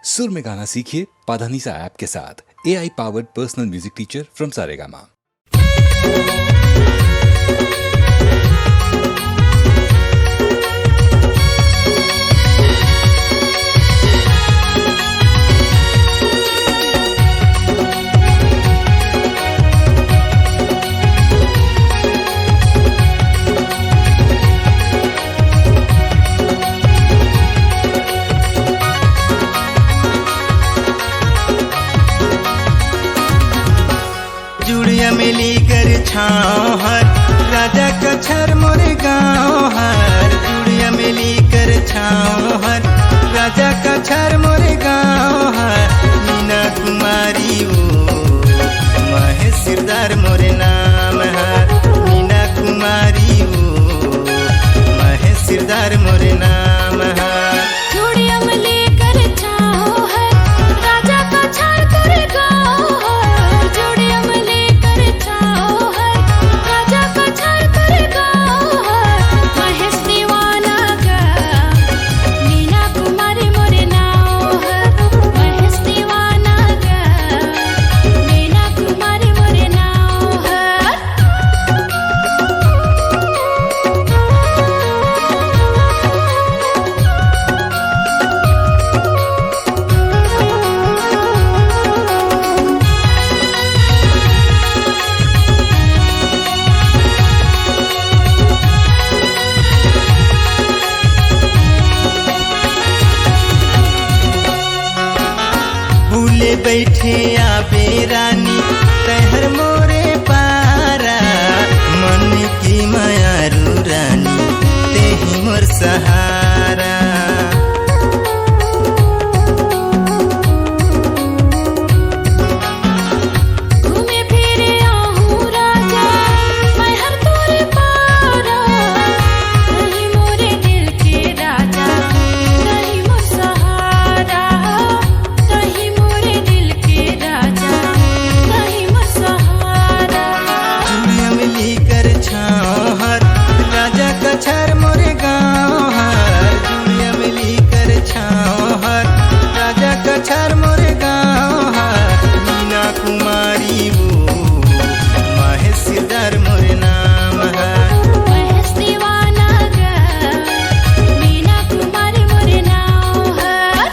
सुर में गाना सीखिए पाधानीसा ऐप के साथ। AI powered personal music teacher from Saregama. मिली कर छाँव हर राजा कछर मोरे गाँव हर जुड़िया मिली कर छाँव हर राजा कछर मोरे गाँव हर मीना कुमारी वो महेश सिरदार मोरे नाम हर मीना कुमारी वो महेश सिरदार मोरे नाम हर जुड़िया मिली कर छाँव हर राजा कछर तोरे गाँव हर जुड़िया मिली बैठे आबे रानी तहर मोरे पारा मन की मायारू रानी तेही मोर सहारा घूमे फिरे आहूँ राजा मैं हर तोरे पारा कहीं मोरे दिल के राजा कहीं मोर सहारा कहीं मोरे दिल के राजा कहीं मोर सहारा जुड़िया मिली कर छाँव हर राजा कछर मोरे गाँव हर जुड़िया मिली कर छाँव हर राजा कछर मोरे गाँव हर मीना कुमारी वो महेश सिरदार मोरे नाम हर महेश दीवाना गा मीना कुमारी मोरे नाव हर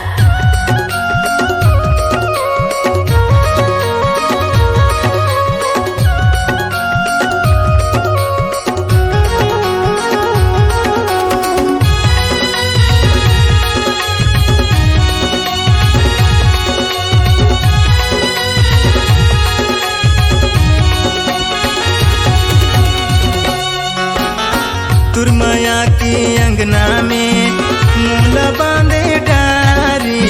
तुरमया के अंगना में मूला बांधे डारी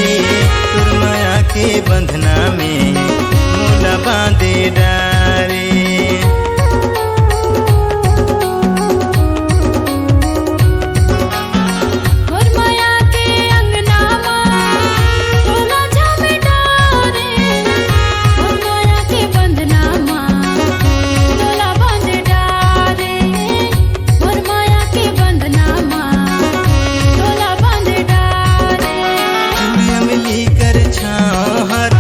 तुरमया के बंधना में मूला बांधे डारी मोर माया के अंगना माँ तोला झामे डारे मोर माया के बंधना माँ तोला बांधे डारे मोर माया के बंधना माँ तोला बांधे डारे जुड़िया मिली कर छाँव हर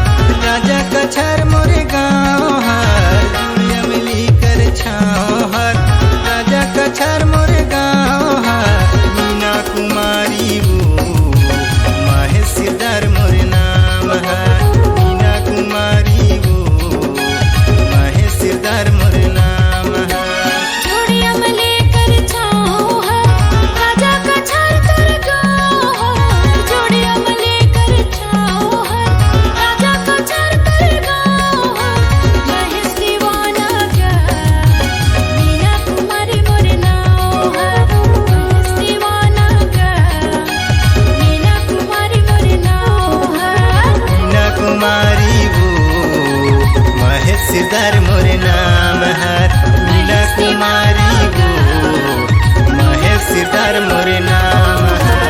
राजा कछर मोरे गाँव हर जुड़िया मिली कर छाँव हर राजा कछर मोरे गाँव हर मीना कुमारी वो महेश सिरदार मोरे नाम हर मीना कुमारी वो महेश सिरदार मोरे नाम हर जुड़िया मिली कर छाँव हर राजा कछर तोरे गाँव हर जुड़िया मिली कर छाँव हर राजा कछर तोरे गाँव हर महेश दीवाना गा मीना कुमारी मोरे नाव हर महेश दीवाना गा मीना कुमारी मोरे नाव हर मीना कुमारी वो महेश सिरदार मोरे नाम हर मीना कुमारी वो महेश सिरदार मोरे नाम हर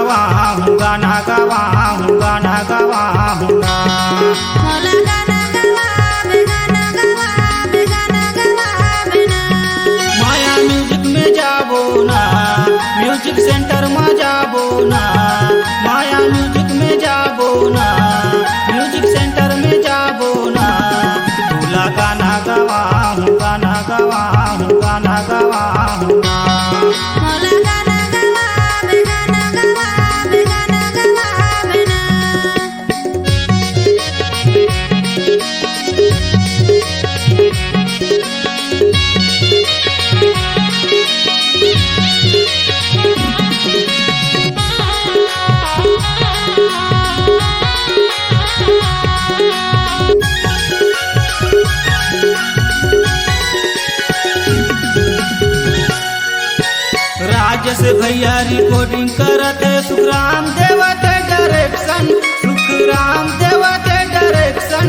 गवाऊंगा ना गवाऊंगा ना गवाऊंगा। मोला गाना गवावे गाना गवावे गाना गवावे ना। माया म्यूजिक में जाबो ना, म्यूजिक सेंटर में जाबो ना। माया म्यूजिक में जाबो ना, म्यूजिक सेंटर में जाबो ना। भोला गाना गवाऊंगा ना गवाऊंगा ना गवाऊंगा। मोला गाना गवावे गाना गवावे गाना गवावे ना। राजेश भैया रिकॉर्डिंग करते, सुखराम देवते डायरेक्शन, सुखराम देवते डायरेक्शन।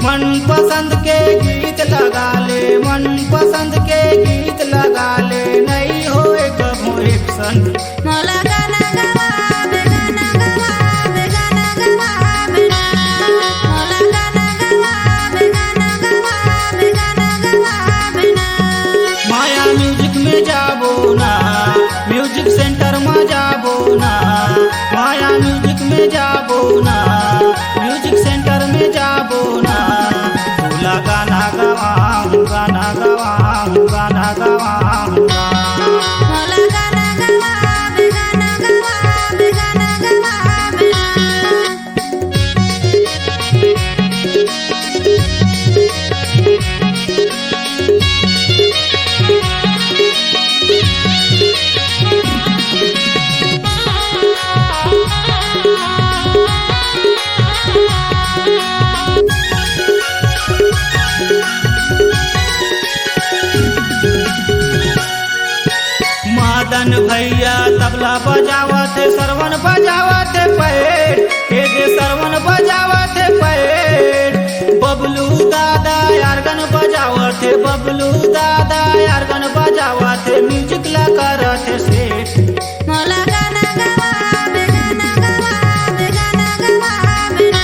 मन पसंद के गीत लगा ले, मन पसंद के गीत लगा ले, नहीं होए कबो एक्शन। मोला गाना गवावे गाना गवावे गाना गवावे ना। मोला गाना गवावे गाना गवावे गाना गवावे ना। माया म्यूजिक में जाबो ना, म्यूजिक सेंटर में जाबो ना। माया म्यूजिक में जाबो ना, म्यूजिक सेंटर में जाबो ना। भोला गाना गवाऊंगा ना गवाऊंगा ना गवाऊंगा। मोला गाना गवावे गाना गवावे गाना गवावे ना। मदन भैया तबला बजावते, सरवन बजावते पैर, के जे सरवन बजावते पैर। बबलू दादा यारगन बजावते, बबलू दादा यारगन बजावते, म्यूजिक ला करते सेठ। मोला गाना गवावे गाना गवावे गाना गवावे ना।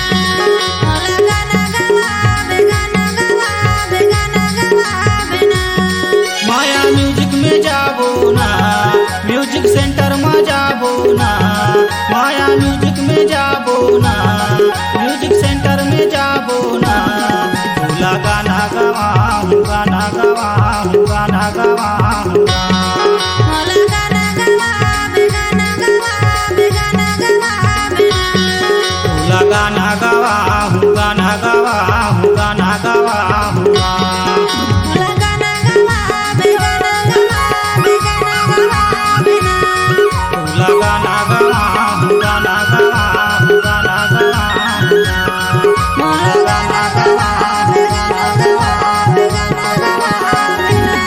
मोला गाना गवावे गाना गवावे गाना गवावे ना। माया म्यूजिक में जाबो ना, म्यूजिक सेंटर में जाबो ना। माया म्यूजिक में जाबो ना, म्यूजिक सेंटर में जाबो ना। भोला गाना गवाऊंगा ना गवाऊंगा ना गवाऊंगा। मोला गाना गवावे गाना गवावे गाना गवावे ना। भोला गाना गवाऊंगा ना गवाऊंगा ना गवाऊंगा। मोला गाना गवावे गाना गवावे गाना गवावे ना। भोला गाना गवाऊंगा ना गवाऊंगा ना गवाऊंगा। मोला गाना गवावे गाना गवावे गाना गवावे ना।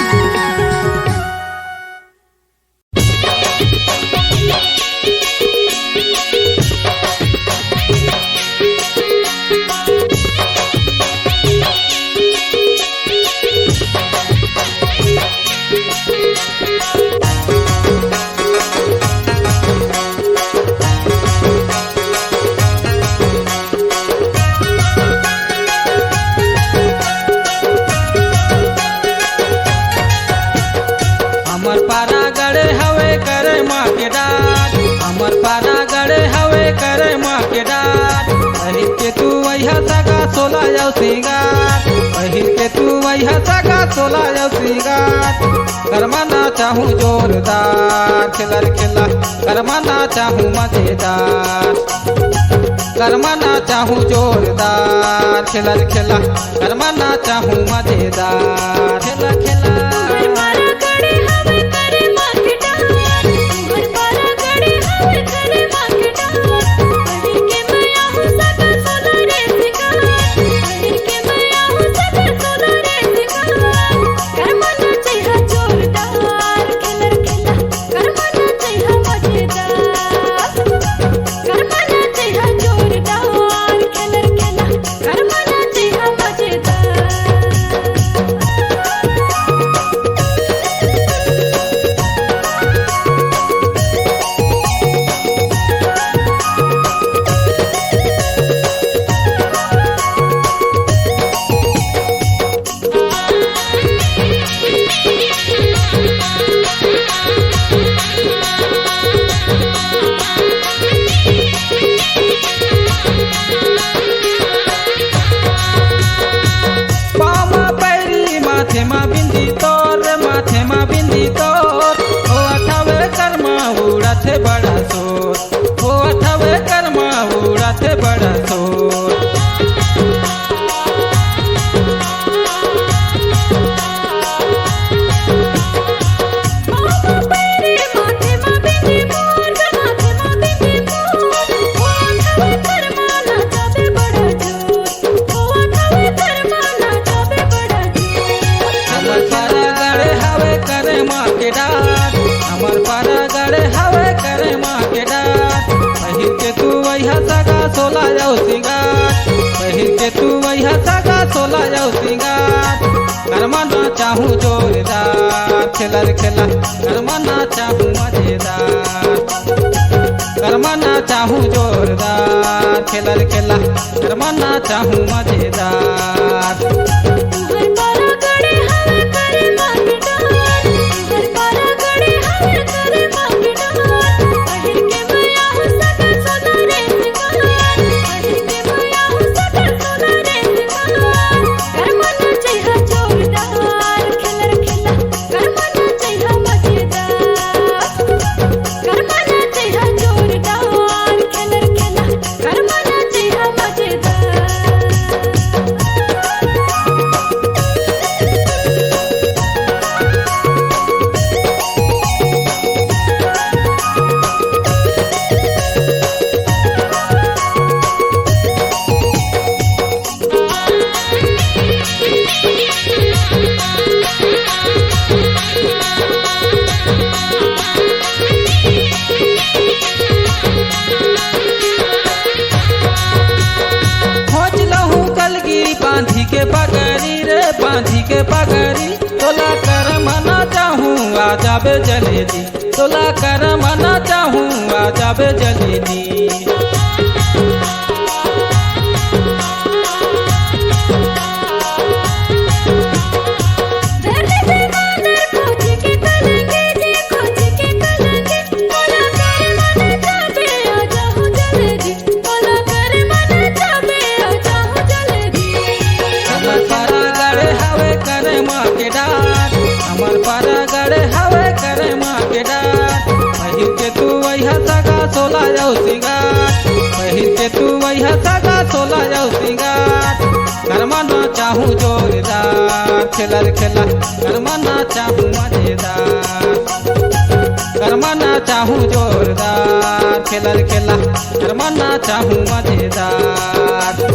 हमर पारा गड़े हवे करे माँ के डाट, हमर पारा गड़े हवे करे माँ के डाट। अहिर के तू वही सगा सोला जाओ सिंगार, अहिर के तू वही सगा सोला जाओ सिंगार। करमाना चाहूँ जोरदार खिलर खिला, करमाना चाहूँ मजेदार। करमाना चाहूँ जोरदार खिलर खिला, करमाना चाहूँ मजेदार। खिला खिला पारा गड़े हवे करे माँ के डार, उमर पारा गड़े हवे करे माँ के डार। अहिर के मैया हूँ सगा सोला रे सिंगार, अहिर के मैया हूँ सगा सोला रे सिंगार। करमाना चाहिए जोरदार खिलर खिला, करमाना चाहिए मजेदार। करमाना चाहिए जोरदार खिलर खिला, करमाना चाहिए मजेदार। उड़ाते बड़ा शोर हो अथवे कर्मा उड़ाते बड़ा शोर। हमर पारा गड़े हवे करे माँ के डार पहिर के तू वैहा सगा सोला जाऊ सिंगार पहिर के तू वैहा सगा सोला जाऊ सिंगार कर्मा ना चाहूँ जोरदार खेलर खेला कर्मा ना चाहूँ मजेदार कर्मा ना चाहूँ जोरदार खेलर खेला कर्मा ना चाहूँ मजेदार। बांधी के पगड़ी रे बांधी के पगड़ी तोला कर मना चाहूँ आ जाबे जलेदी तोला कर मना चाहूँ आ जाबे जलेदी। हमर पारा गड़े हवे करे माँ के डार पहिर के तू वैहा सगा सोला जाऊ सिंगार पहिर के तू वैहा सगा सोला जाऊ सिंगार कर्मा ना चाहूँ जोरदार खेलर खेला कर्मा ना चाहूँ मजेदार कर्मा ना चाहूँ जोरदार खेलर खेला कर्मा ना चाहूँ मजेदार।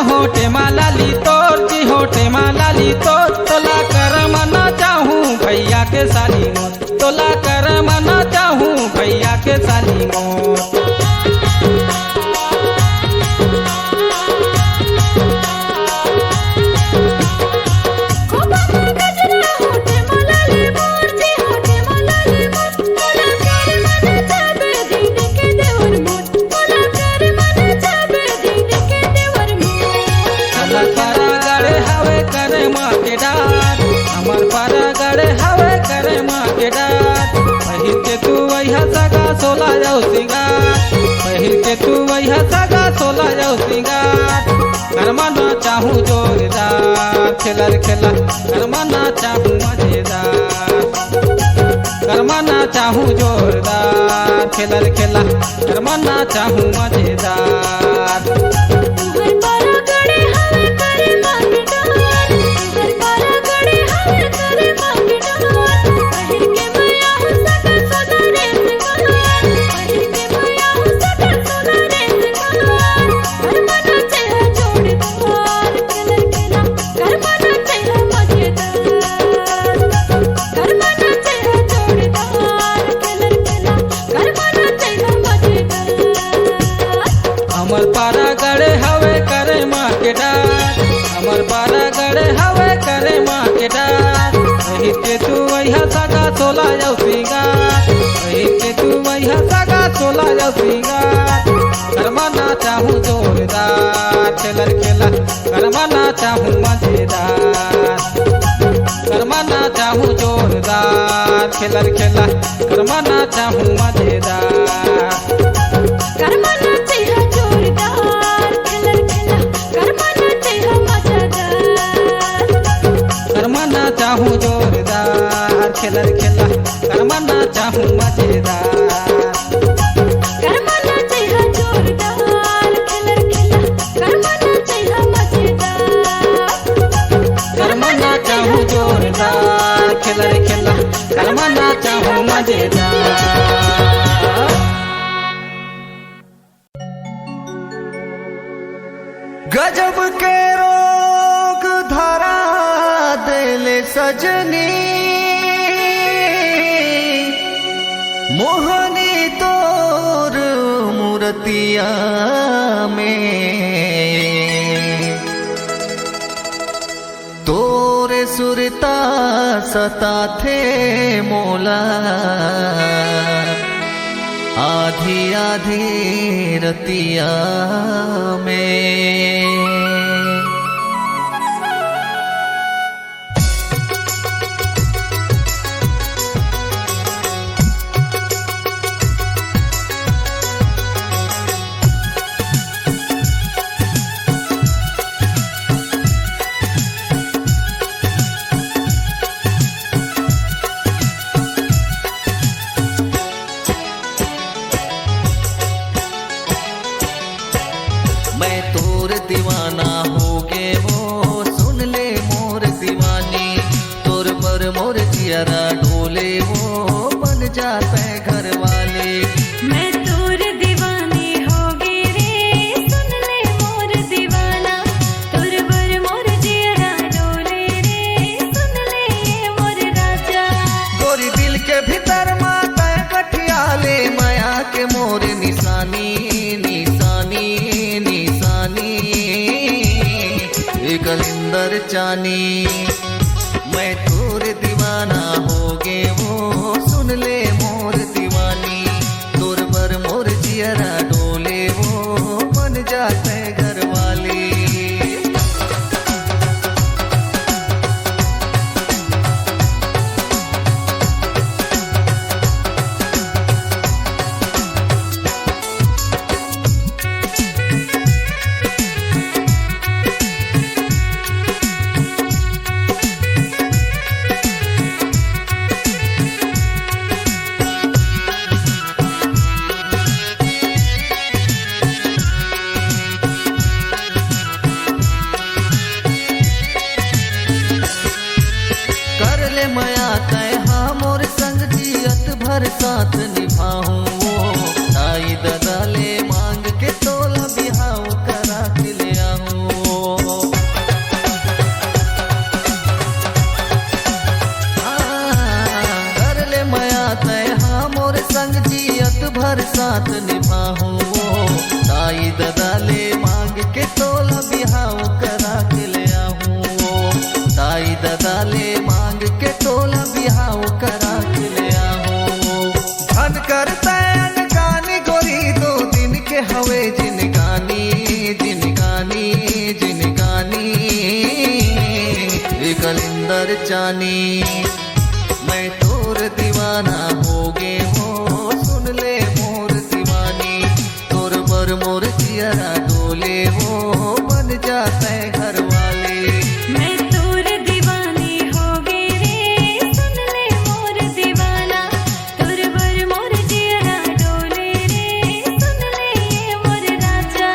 होटे माला ली तोर जी होटे माला ली तोर तोला कर मना चाहूँ भैया के साली मोर तोला कर मना चाहूँ भैया के साली मोर। हमर पारा गड़े हवे करे माँ के डार पहिर के तू वैहा सगा सोला जाऊ सिंगार पहिर के तू वैहा सगा सोला जाऊ सिंगार कर्मा ना चाहूँ जोरदार खेलर खेला कर्मा ना चाहूँ मजेदार कर्मा ना चाहूँ जोरदार खेलर खेला कर्मा ना चाहूँ मजेदार। पहिर के भैया सगा सोला रे सिंगार पहिर के भैया तोला जाऊ सिंगार के तू मैया सगा तोला जाऊ सिंगार करमाना चाहूँ जोरदार खेलर खेला करमाना चाहूँ मजेदार करमाना चाहूँ जोरदार खेलर खेला करमाना चाहूँ मजेदार करमाना चाहिए जोरदार खेलर खेला करमाना चाहिए मजेदार करमाना चाहूँ जोरदार खेलर खेला करमाना चाहूँ मजेदार करमाना चाहिए जोरदार खेलर खेला करमाना चाहिए मजेदार करमाना चाहूँ जोरदार खेलर खेला करमाना चाहूँ मजेदार। गजब के रोग धरा देले सजनी मोहनी तोर मूर्तिया में तोरे सुरता सता थे मोला आधी आधी रतिया में। मैं तोर दीवाना हो गे वो सुन ले मोर दीवानी तोर पर मोर जियरा ढोले वो बन जाते घर वाले। मैं तोर दीवानी होगी रे सुन ले मोर दीवाना तोर बर मोर जियरा डोले रे सुन ले ये मोर राजा गोरी दिल के भीतर माता कठियाले माया के मोर निशानी निशानी निशानी गलिंदर चानी। मैं तोर दीवाना हो गे वो सुन ले मोर दीवानी तोर पर मोर जियरा डोले वो बन जाते घर वाले। कर ले माया तय हाँ मोर संग जियत भर साथ निभाऊं ताई दादा ले मांग के तोला बिहाव करा के ले आऊं। कर ले माया तय हाँ मोर संग जियत भर साथ निभाऊं ताई दादा ले मांग के तोला बिहाव करा के ले आऊं ताई दादा ले मांग के तोला बिहाव करा के ले आऊं। धन करता अनगानी गोरी 2 दिन के हवे जिनगानी जिनगानी जिनगानी गलिंदर चानी। मैं तोर दीवाना हो गे हो सुन ले मोर दीवानी तोर पर मोर जियरा डोले वो बन जाते घर वाले। मैं तोर दीवानी होगी रे सुन ले मोर दीवाना तोर बर मोर जियरा डोले रे सुन ले ये मोर राजा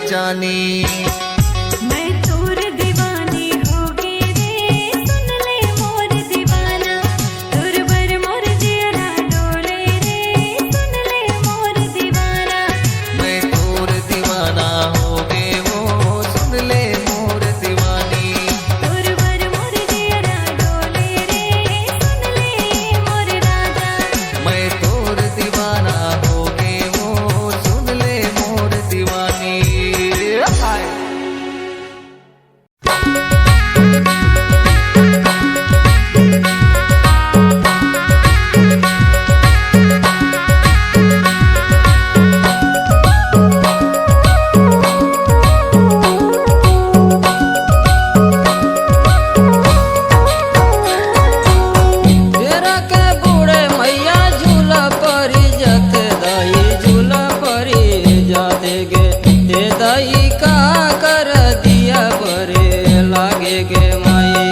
जानी। मैं तोर दीवानी होगी रे सुन ले मोर दीवाना तोर बर मोर जियरा डोले रे सुन ले मोर दीवाना। मैं तोर दीवाना हो गे वो सुन ले मोर दीवानी। तोर बर मोर जियरा डोले रे सुन ले मोर राजा। मैं तोर दीवाना हो गे वो सुन ले मोर दीवानी। हाय तेरा के बूढ़े मैया झूला परी जत दाई झूला परी जाते गे ते दाई का कर दिया बरे लागे गे माई।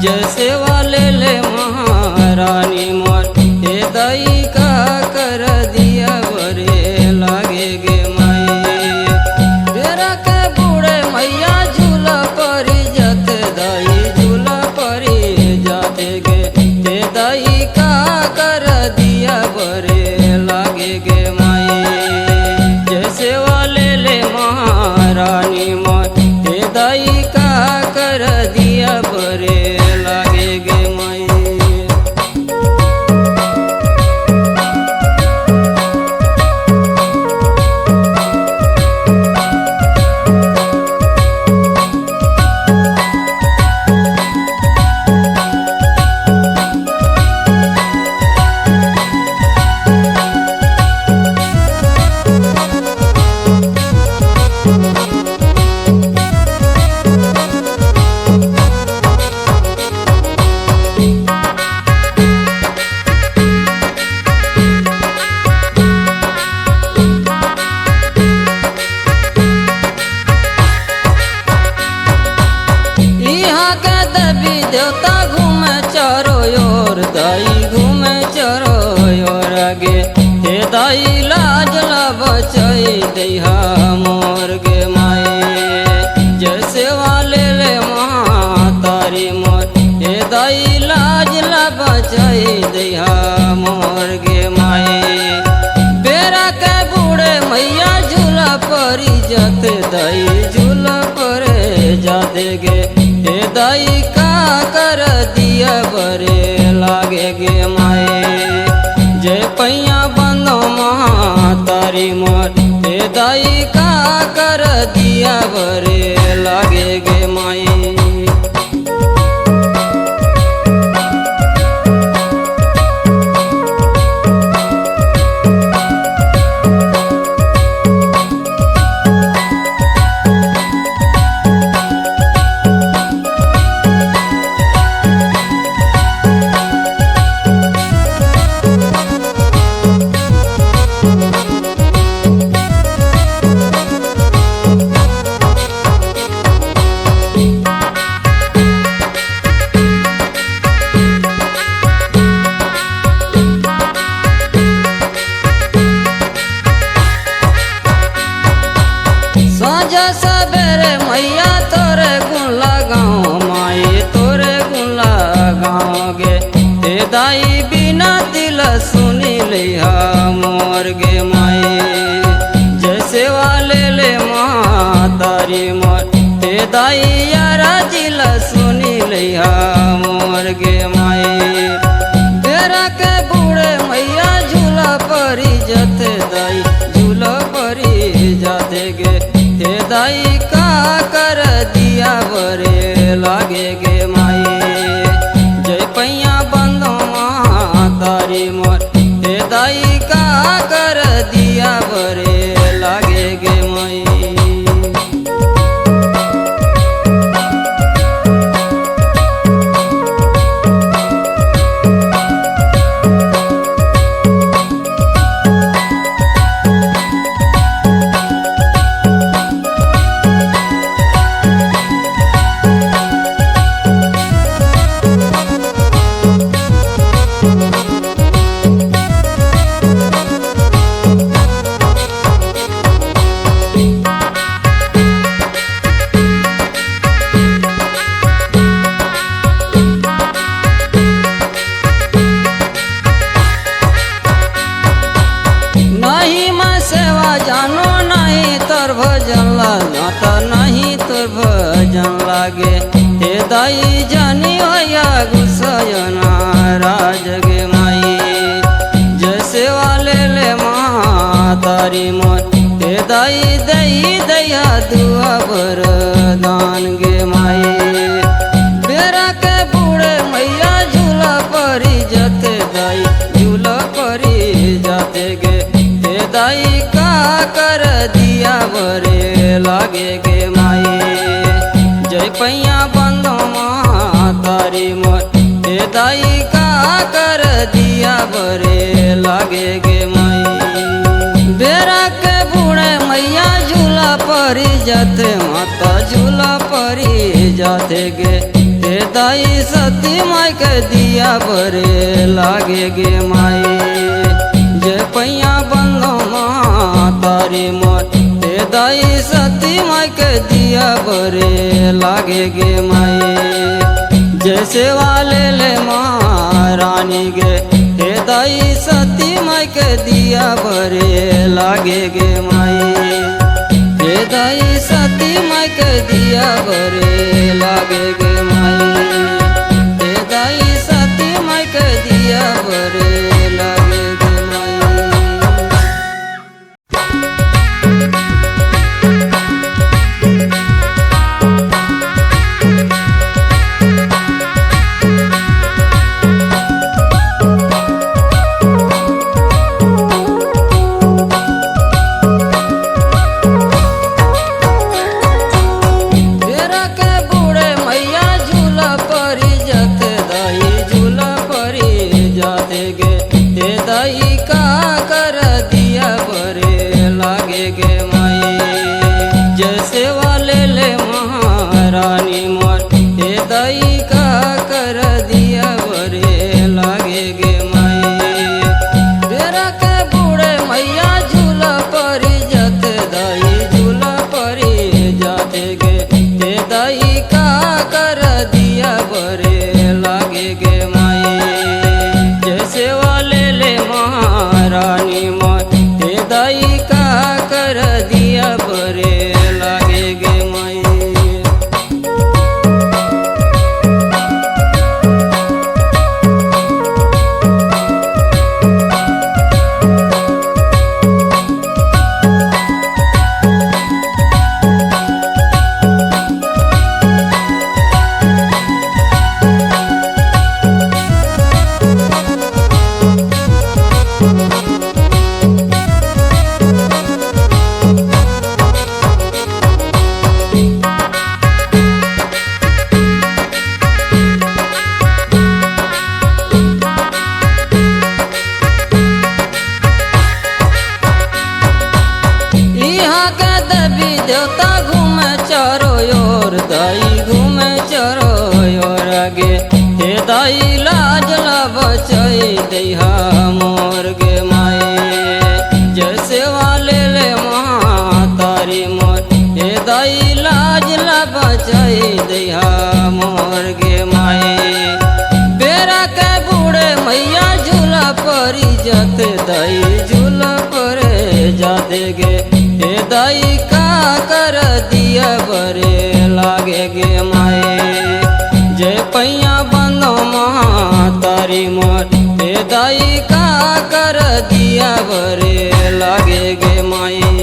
जैसे वाले ले महारानी मोर ते दाई का कर दिया बरे लागे गे माई। तेरा के बूढ़े मैया झूला परी जत दाई झूला परी जाते गे ते दाई का कर दिया बरे लागे गे माई। जैसे वाले ले महारानी मोर ते दाई का कर दिया बरे लागे गे माई। यहाँ के देवी देवता घूमे चारो ओर दाई घूमे चारो ओर गे हे दाई लाज ला बचाई दैहा मोर गे माई। जैसे वाले ले महातारी मोर हे दाई लाज ला बचाई दैहा मोर गे माई। बेरा के बूढ़े मैया झूला परी जत दाई झूला परे जाते गे हे दाई का कर दिया बरे लागे गे माई। जय पैया बंदो महातारी मोर हे दाई का कर दिया बरे लागे गे माई। साँझ सवेरे मैया तोरे गुण लगाओ माई तोरे गुण लगाओ गे हे दाई बिना दिल सुनी लिहा मोर गे माई। जैसे वाले ले महातारी मोर हे दाई यारा दिल सुनी लिहा मोर गे माई। तेरा के बूढ़े मैया झूला परी जत दाई झूला परी जाते गे हे दाई का कर दिया बरे लागे गे माई। जय पैया बंदो महातारी मोर हे दाई का कर दिया बरे लागे गे माई। लागे हे दाई जानी होया गुसयना राज गे माई जैसे वाले ले तारी मोर हे दाई दई दया दुआ वरदान गे माई बेरा के बूढ़े मैया झूला परी जाते दाई झूला परी जाते गे हे दाई का कर दिया बरे लागे गे माई जय पैया बंदो तारी मोर हे दाई का कर दिया बरे लागे गे माई बेरा के बूढ़े मैया झूला परी जाते माता झूला परी जाते गे हे दाई सती माई के दिया बरे लागे गे माई जय पैया बंदो तारी मोर हे दाई सती माई के दिया बरे लागे गे माई जैसे वाले ले रानी गे हे दाई सती माई के दिया बरे लागे गे माई हे दाई सती माई के दिया बरे लागे गे माई हे दाई सती माई के दिया बरे लागे गे माई दाई झूला पर जाते गे हे दाई का कर दिया बरे लागे गे माए जय पैया बंदो तारी मोर हे दाई का कर दिया बरे लागे गे माए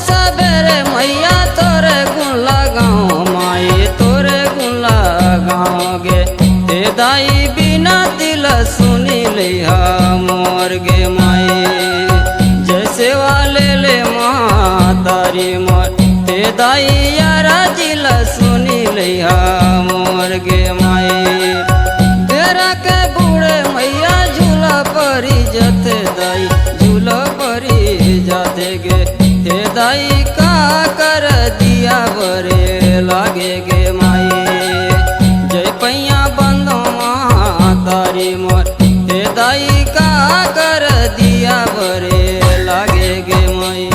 सबेरे मैया तोरे गुण लगाओ माई तोरे गुण लगाओ गे हे दाई बिना दिल सुनी लिहा मोर गे माई जैसे वाले ले तारी मोर हे दाई यारा दिल सुनी लिहा मोर गे माई तेरा दाई का कर दिया बरे लागे गे माई जय पैया बंदो तारी मोर हे दाई का कर दिया बरे लागे गे माई।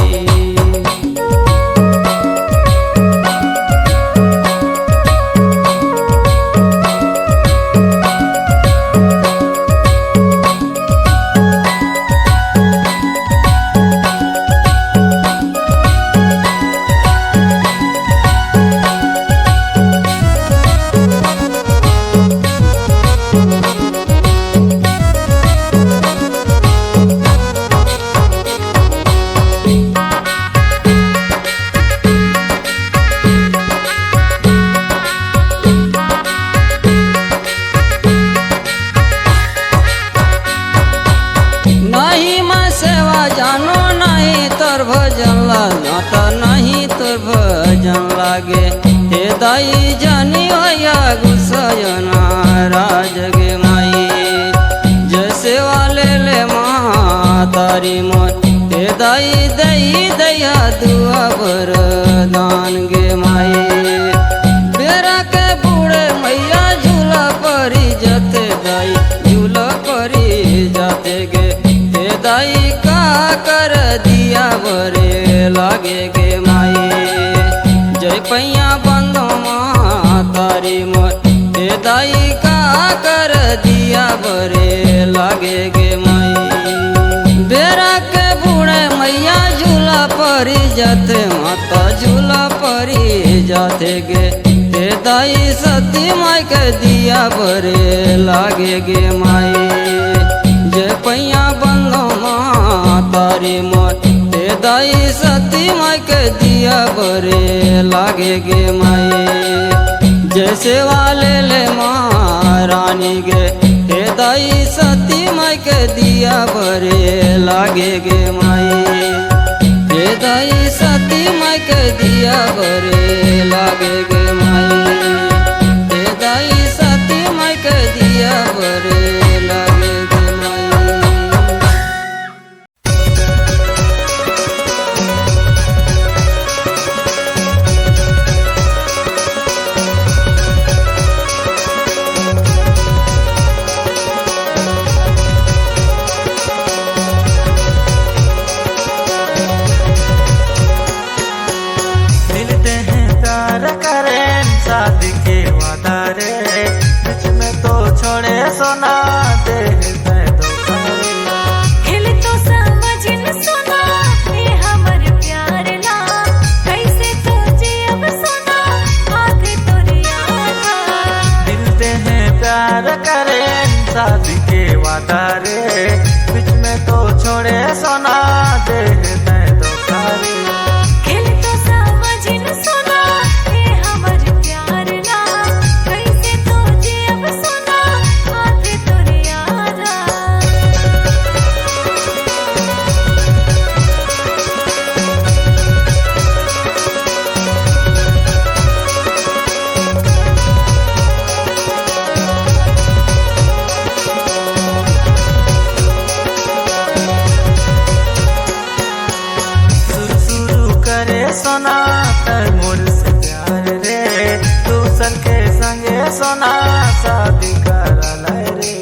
नहीं मैं सेवा जानो नहीं तोर भजन लाता नहीं तोर भजन लागे हे दाई जानी होया गुस्सायना राज गे माई जय सेवा ले माँ तारी मोर हे दाई दई दया दुआ वरदान गे माई बेरा के बूढ़े मैया झूला परी जाते दाई झूला परी जाते गे दाई का कर दिया बरे लागे गे माई जय पैया बंदो तारी मोर हे दाई का कर दिया बरे लागे गे माई बेरा के बूढ़े मैया झूला परी जाते माता झूला परी जाते गे हे दाई सती माई के दिया बरे लागे गे माई जय पैया बंदो तारी मोर हे दाई सती माई के दिया बरे लागे गे माई जय सेवा ले माँ रानी गे हे दाई सती माई के दिया बरे लागे गे माई हे दाई सती माई के दिया बरे लागे गे माई हे दाई सती माई के दिया बरे लागे गे माई। मिलते हैं प्यार करें शादी के वादा रे बीच में तो छोड़े सोना दे खेल तो समझ न सुना ये हमर प्यार ला कैसे तुझे अब सुना आंखें तोरी याद मिलते हैं प्यार करें शादी के वादा रे बीच में तो छोड़े सोना दे खेल तो समझ न सुना ये हमर प्यार ला कैसे तुझे अब सुना आंखें तोरी याद शुरू करे सोना तर मोर से प्यार रे दूसर के संगे सोना शादी करा लै रे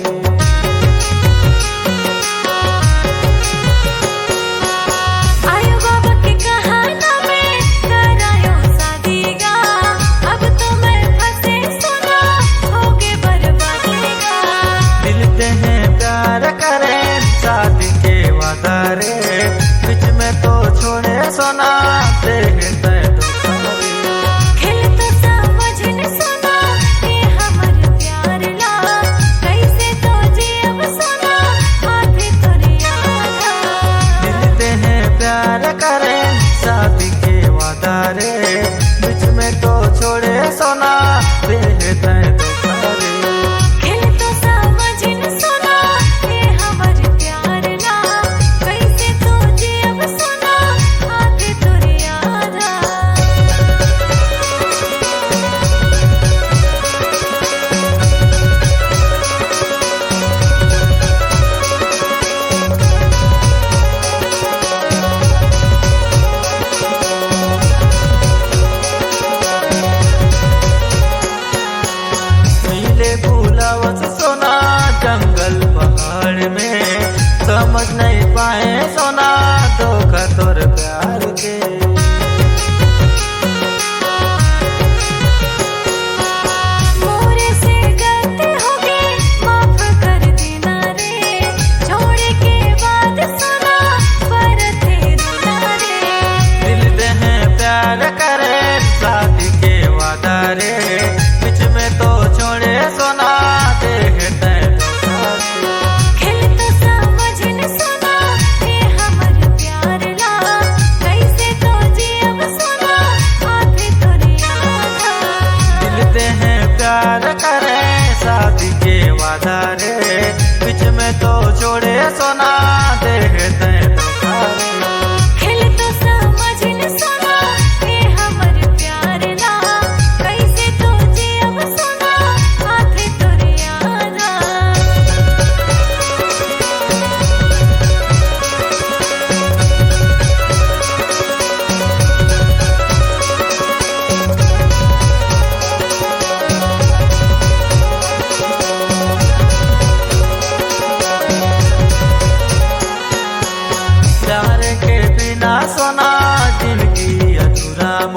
आयो बाबा के कहाना में करायो शादी गा अब तो मैं फंसे सुना होगे बर्बादेगा मिलते हैं प्यार करें शादी के वादा रे बीच में तो छोड़े सोना दे तो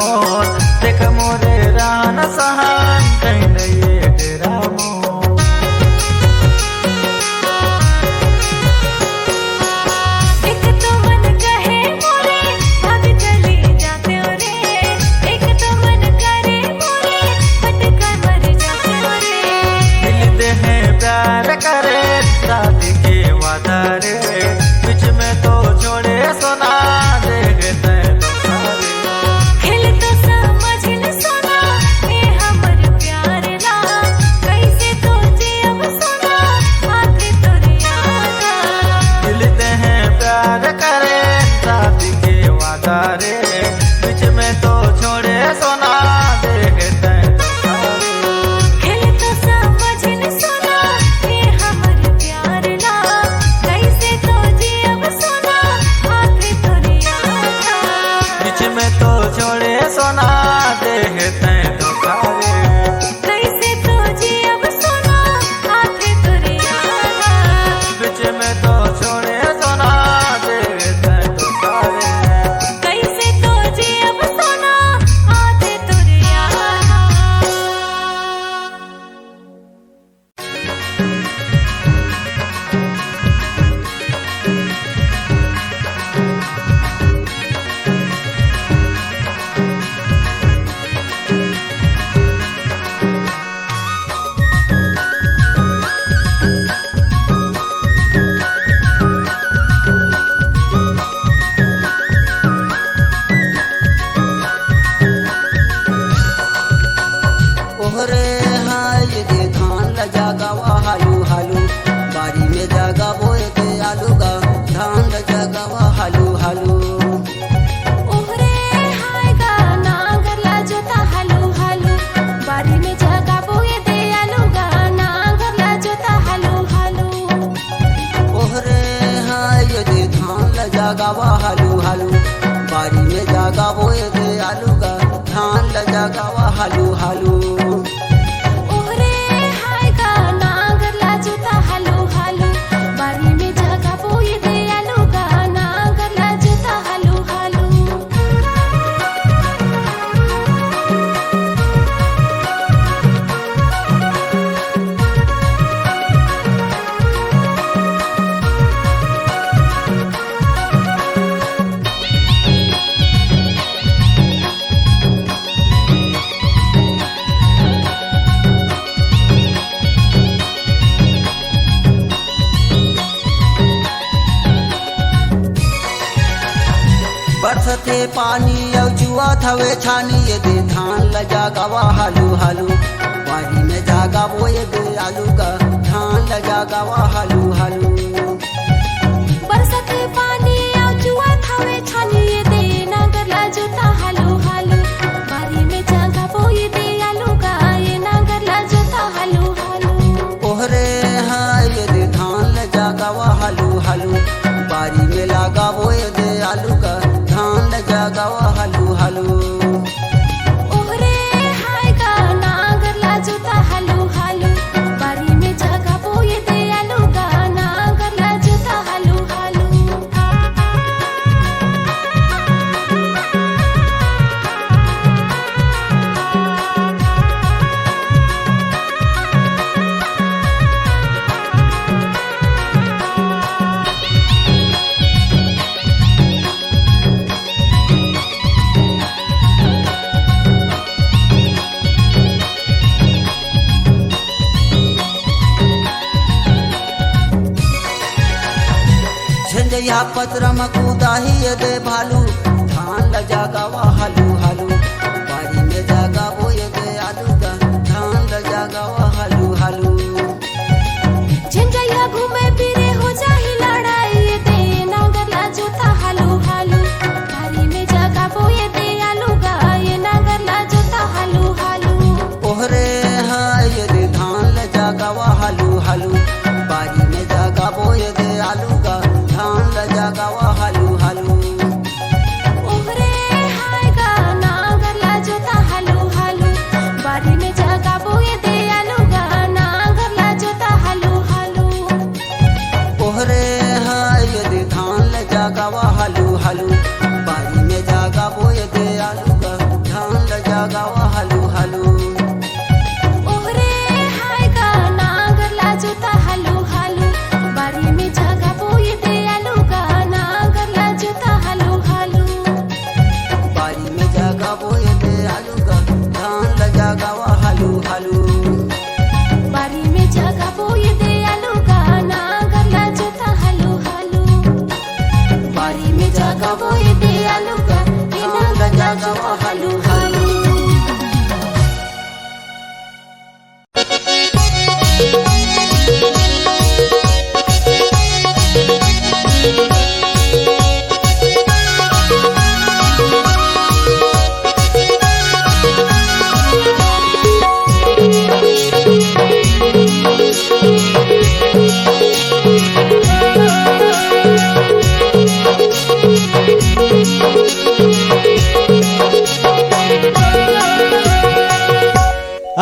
मोर देख मोरे रान सहान कहीं ये डेरा मोर। एक तो मन कहे मोरे भाग चले जाते हो रे, एक तो मन करे मोरे हट कर मर जाते हो रे। मिलते हैं प्यार करे शादी के वादा रे, बीच में तो छोड़े सोना देखते खेल तो समझ न सोना ये हमर प्यार ला, कैसे तो जी अब सोना आके तोरे आना। मिलते हैं प्यार करे शादी के वादा रे, बीच में तो छोड़े सोना देखते खेल तो समझ न सोना ये हमर प्यार ला, कैसे तो जी अब सोना आके तोरे आना। बीच में तो छोड़े सोना देखते धोखा रे। कैसे तो जी अब सोना आके तोरे आना। बीच में तो छोड़े सोना देखते धोखा रे। कैसे तो जी अब सोना आके तोरे आना। ओहरे हाय दे धान ल जगावा हालू हालू, बारी में जगा बोए दे आलू गा धान ल जगावा हालू हालू। ओहरे हाय गा नांगरला जोता हालू हालू, बारी में जगा बोए दे आलू गा नांगरला जोता हालू हालू। ओहरे हाय दे धान ल जगावा हालू हालू, बारी में जगा बोए दे आलू गा धान ल जगावा हालू हालू। ओहरे हाय गा नांगरला जोता हालू हालू, बारी में जगा बोए दे आलू गा नांगरला जोता हालू हालू। बरसते पानी औ जुआ थवे छानी ये दे धान ल जगावा हालू हालू, बारी में जागा बोए दे आलू का धान ल जगावा हालू हालू। बरसते पानी आउ जुआ थावे छानी ये दे नांगरला जोता हालू हालू, बारी में जगा बोए दे आलू गा ये नांगरला जोता हालू हालू। ओहरे हाय दे धान ल जगावा हालू हालू, बारी में लगा बोए दे आलू का धान ल जगावा हालू हालू। ओहरे हाय गा नांगरला जोता हालू हालू, बारी में जगा बोए दे आलू गा नांगरला जोता हालू हालू। झंझैया पत्र में कूदाही ये दे भालू, धान ल जगावा हालू हालू, बारी में जगा बोए दे आलू का धान ल जगावा हालू हालू। झंझैया घूमे फिरे हो जाही लड़ाई ये दे नांगरला जोता हालू हालू, बारी में जगा बोए दे आलू गा ये नांगरला जोता हालू हालू। ओहरे हाय दे धान ल जगावा हालू हालू, बारी में जगा बोए दे आलू का धान ल जगावा हालू हालू। ओहरे हाय गा लगावा हालू हालू ओहरे हाय गाना गरला जोता हालू हालू बारी में जगह बोई दे आलू गाना गरला जोता हालू हालू बारी में जगह बोए दे आलू का धान लगावा हालू हालू बारी में जगह बोई दे आलू गाना गरला जोता हालू हालू बारी में जगह बोई दे आलू गाना गरला जोता हालू हालू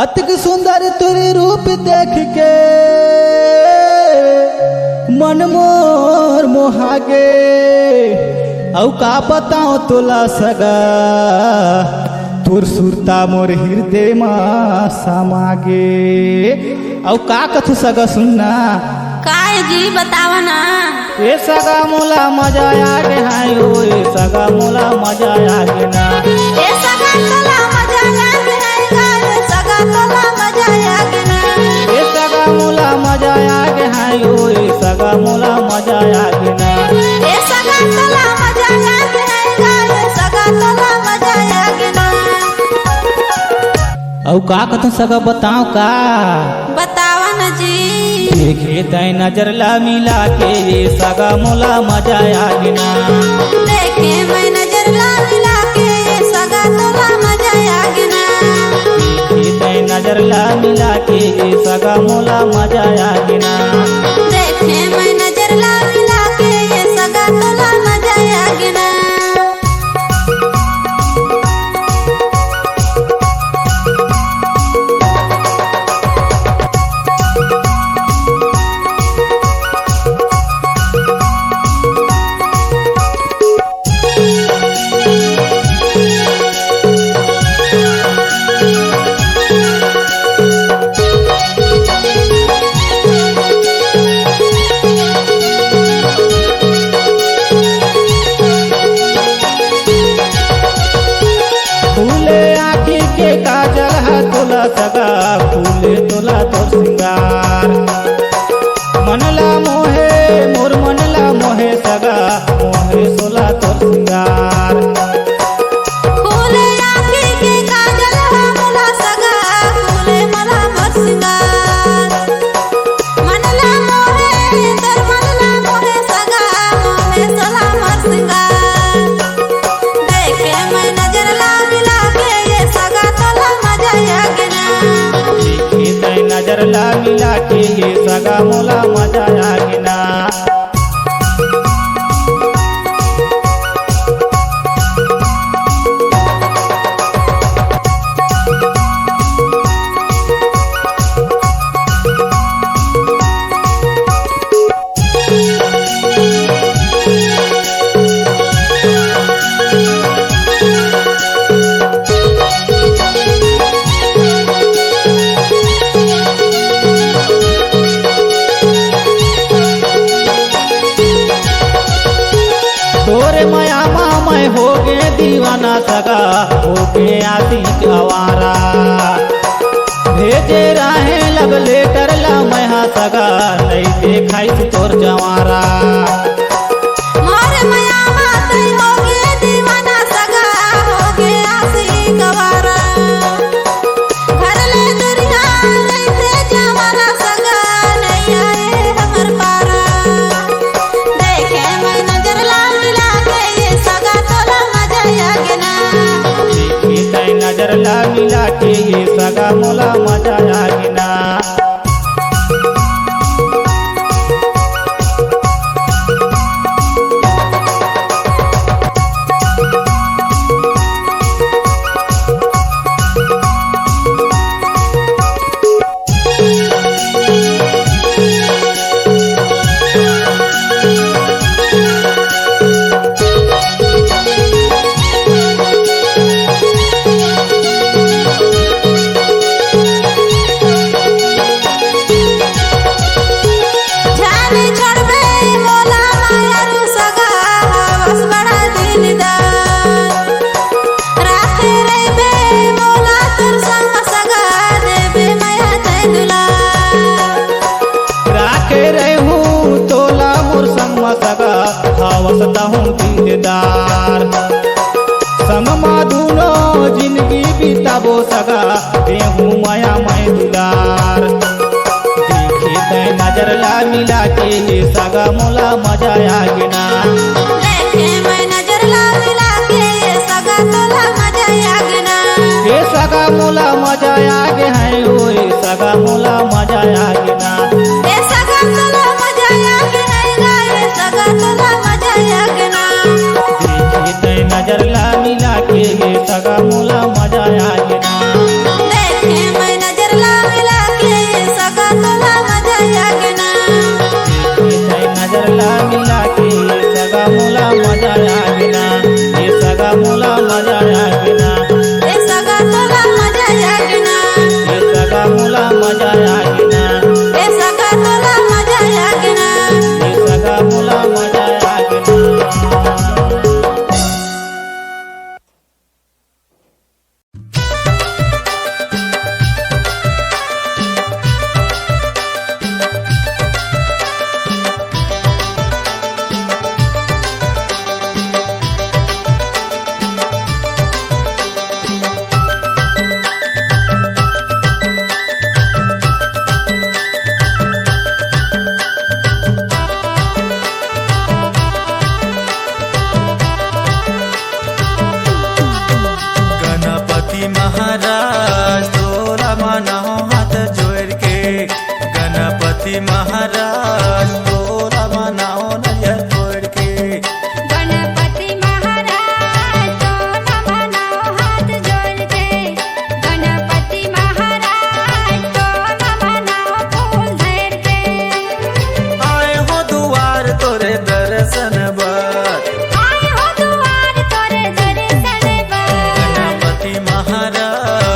अतिक सुंदर तुरी रूप देख के मन मोर मोहागे औ का बताओ तोला सगा तुर सुरता मोर हृदय मा समागे औ का कथु सगा सुनना काय जी बतावा ना ए सगा मोला मजा आगे हाय ओ ए सगा मोला मजा आगे ना ए सगा तोला मजा आगे हाय सगा तोला मजा आगे ना ए सगा मोला मजा आगे हाय ओ ए सगा मोला मजा आगे ना ए सगा तोला मजा आगे हाय सगा तोला मजा आगे ना औ का कथु सगा बताओ का बतावा ना जी देखे तय नजर ला मिला के ये सगा मोला मजा आगे ना देखे मैं नजर ला मिला के सगा तोला मजा आगे ना देखे तय नजर ला मिला के ये सगा मोला मजा आगे ना देखे मैं नजर ला मिला के सगा तोला मजा आगे ना फूले आँखी के काजल है तोला सगा फूले तोला तोर सिंगार मनला मोहे मोर मनला मोहे सगा मोहे सोला तोर सिंगार फूले आँखी के काजल मला सगा फूले मला मोर सिंगार मनला मोहे तर मनला मोहे सगा मोहे सोला मोर सिंगार देखे मैं नजर ला मिला के ये सगा तोला मजा आगे ना देखे तय नजर ला मिला के ये सगा मोला मजा आगे ना तोरे माया मैं हो गए दीवाना सगा हो गए आशिक आवारा भेजे राहे लब लेटर ला मैं सगा नहीं देखाई तोर जवारा मोर माया माते हो गे दीवाना सगा हो गे आसी गवारा घर ले दुनिया लेते जवाना सगा नहीं आए हमर पारा देखे मैं नजर ला मिला के ये सगा तोला मजा आगे ना देखे तय नजर ला मिला के ये सगा मोला मजा आगे ना बसता हूँ दिलदार संगमा दूनो जिंदगी बीताबो सगा देहूँ माया मैं दुलार देखे तै नजर ला मिला के सगा मोला मजा आगना देखे मैं नजर ला मिला के सगा तोला मजा आगना ये सगा मोला मजा आगे है ओए सगा मोला मजा आगना ए सगा तोला मजा आगना ये सगा तोला मजा आगना देखे तै नजर ला मिला के सगा मोला मजा आगना देखे मैं नजर ला मिला के सगा तोला मजा आगना देखे तै नजर ला मिला के सगा मोला मजा आगना ये सगा मोला मजा आगना ए सगा तोला मजा आगना ये सगा मोला मजा आगना ए सगा तोला मजा आगना ये सगा मोला मजा आगना गणपति महाराज तोरा मनाओ हाथ जोड़ के गणपति महाराज तोरा मनाओ नजर छोड़ के गणपति महाराज तो नमनाओ हाथ जोड़ के गणपति महाराज तो नमनाओ फूल धर के आए हो दुआर तोरे दर्शन बर आए हो दुआर तोरे दर्शन पर गणपति महाराज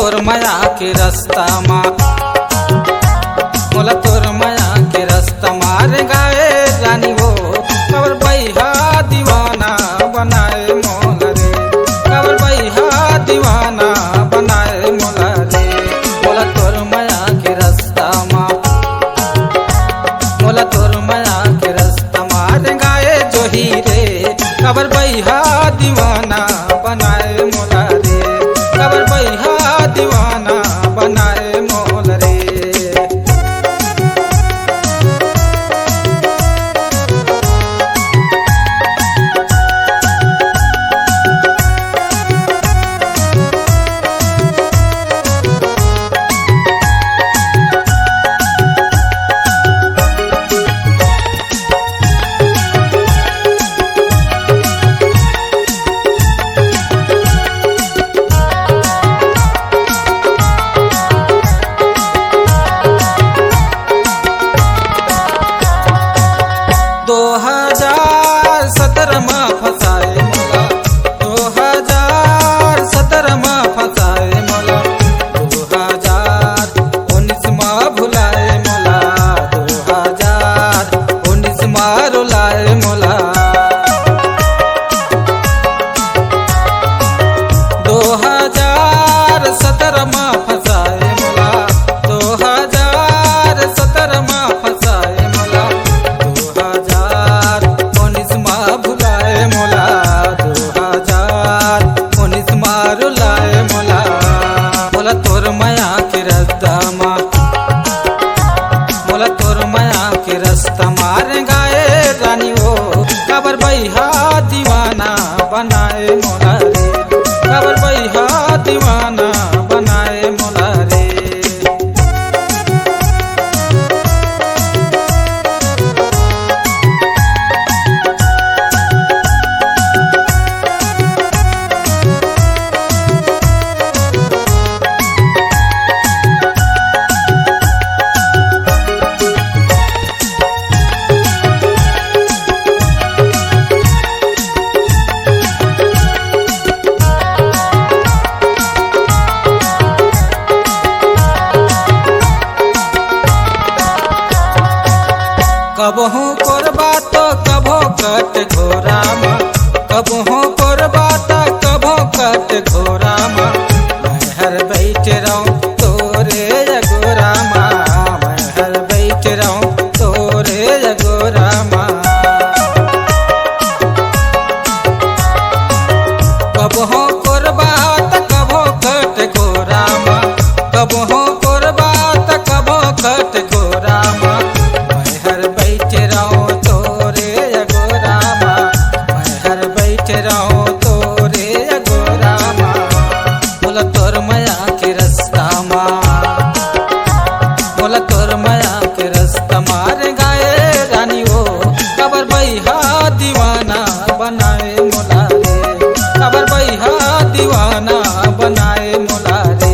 तोर माया के रास्ता माँ, मोला तोर माया के रास्ता मारे गाए रानी हो, कबर बैहा दीवाना बनाए मोला रे, कबर बैहा दीवाना बनाए मोला रे। मोला तोर माया के रास्ता माँ, मोला तोर माया के रास्ता मारे गाए जोही रे, कबर बैहा दीवाना बनाए मोला रे, कबर बैहा दीवाना बनाए मोला रे। बनाए मोला रे, कबर बैहा दीवाना बनाए मोला रे। कबहू कोरबा तो कभो कट घोरामा, कबहू कोरबा तो कभो कट घोरामा, मैं हर बैठ रहूं तोरे जगोरामा, मैं हर बैठ रहूं तोरे जगोरामा। कबहू कोरबा तो कभो कट घोरामा, कबहू कोरबा तो कभो कट घोरामा, बनाए मोला रे, कबर बैहा दीवाना बनाए मोला रे।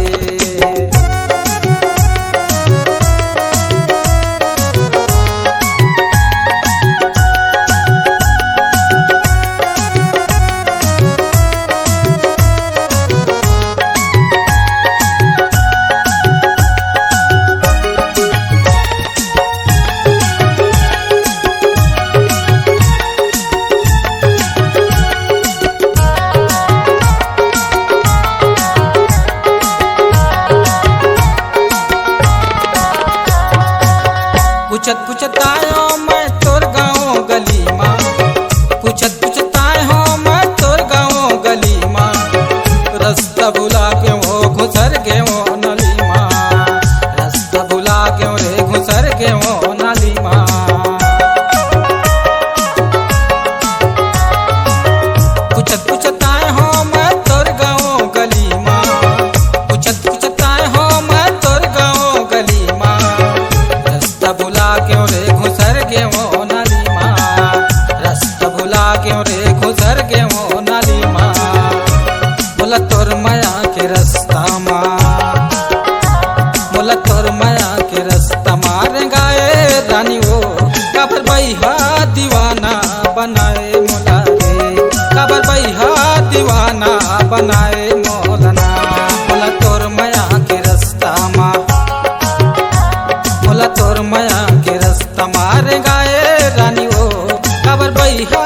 पूछत पूछत आयो मैं तोर गाँव गली माँ, पूछत पूछत आयो मैं तोर गाँव गली माँ, रास्ता भुला के वो घुसर के वो नली माँ, रास्ता भुला के रे घुसर के वो नली माँ। पूछत पूछत आयो मैं तोर गाँव गली माँ, पूछत पूछत आयो मैं तोर गाँव गली माँ, भुला क्यों रे घुसर के वो नाली माँ, रास्ता भुला क्यों रे घुसर के वो नाली माँ। बोला तोर माया के रास्ता माँ, बोला तोर माया के रास्ता मारे गाए रानी वो, कबर बैहा दीवाना बनाए मोला रे, कबर बैहा दीवाना बनाए मोलना। बोला तोर माया रिश्ता मा बोला तोर माया के रास्ता मारे गाए रानी ओ खबर बहिहा